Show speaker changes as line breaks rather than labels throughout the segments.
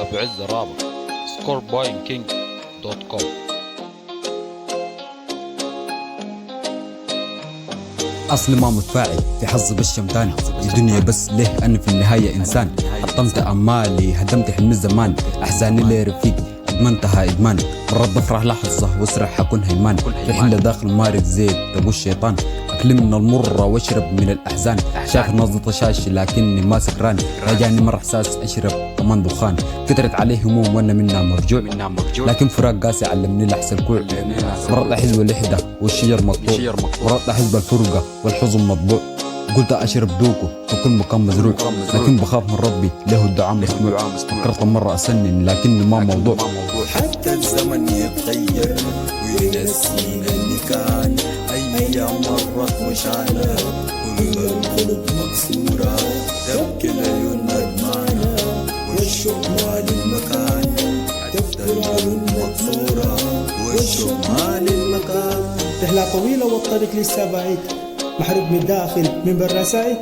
أبو عز رابط scorepointking.com.
أصلي ما متفاعل في حظي بالشمتان، الدنيا بس له أنا في النهاية إنسان. حطمت أمالي هدمت حلم الزمان، أحزاني لي رفيق أدمنتها إدمان. مرات بفرح لحظة واسرح حكون هيمان، في حلة داخل مارق زيت أبو الشيطان. أكل من المرة واشرب من الأحزان، شايف نظرة شاشة لكني ما سكران. راجعني مرة إحساس أشرب كمان دخان، كترت عليه هموم وأنا منها مرجوع. لكن فراق قاسي علمني لحس الكوع. مرات أحس بالوحدة والشجر مقطوع، مرات أحس بالفرقة والحزن مطبوع. قلت أشرب دوكو في كل مكان مزروع، لكن بخاف من ربي له الدعاء مسموع. فكرت مرة أسنن لكني ما موضوع.
حتى الزمن يتغير وينسينا اللي كان، أيام مرت وشعنا كل القلوب مكسورة، تبكي العيون ندمانة والشوق مال المكان، حتى العيون مكسورة والشوق مال المكان.
رحلة طويلة والطريق لسه بعيد، محروق من الداخل من برا سعيد.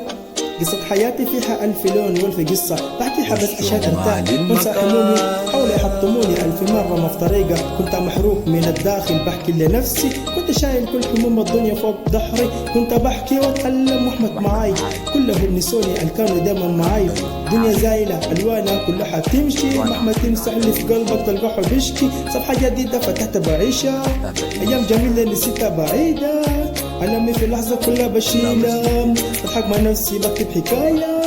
قصة حياتي فيها ألف لون والف قصة، بحكي حبس عشان ارتاح وانسى همومي. حاولوا يحطموني ألف مرة ما في طريقة، كنت محروق من الداخل بحكي لنفسي. كنت شايل كل هموم الدنيا فوق ظهري، كنت بحكي واتكلم واحمد معاي. كلهم نسوني الكانوا دايما معاي. دنيا زايلة ألوانها كلها حتمشي، مهما تمسح اللي في قلبك تلقاه بيشكي. صفحة جديدة فتحت بعيشها، أيام جميلة نسيتها بعيدة. ألمي في لحظة كلها بشيلها، بضحك مع نفسي بكتب حكاية.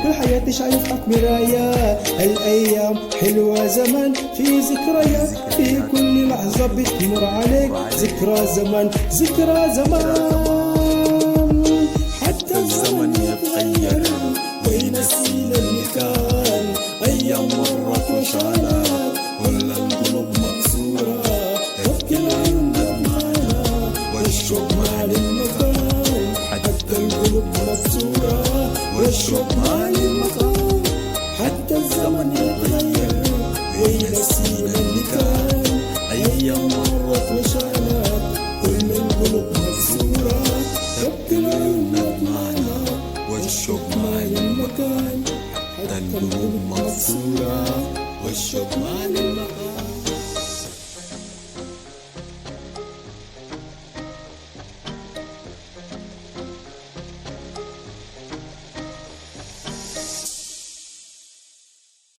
كل حياتي شايفك مراية، الأيام حلوة زمان في ذكريات، في كل لحظة بتمر عليك ذكرى زمان ذكرى زمان.
حتى الزمن يتغير وينسينا اللي كان، أيام مرت وشالت كل القلوب مكسورة، تبكي العيون ندمانة والشوق مال المكان، حتى القلوب مكسورة والشوق مال المكان. حتى الزمن يتغير وينسينا اللي كان، أيام مرت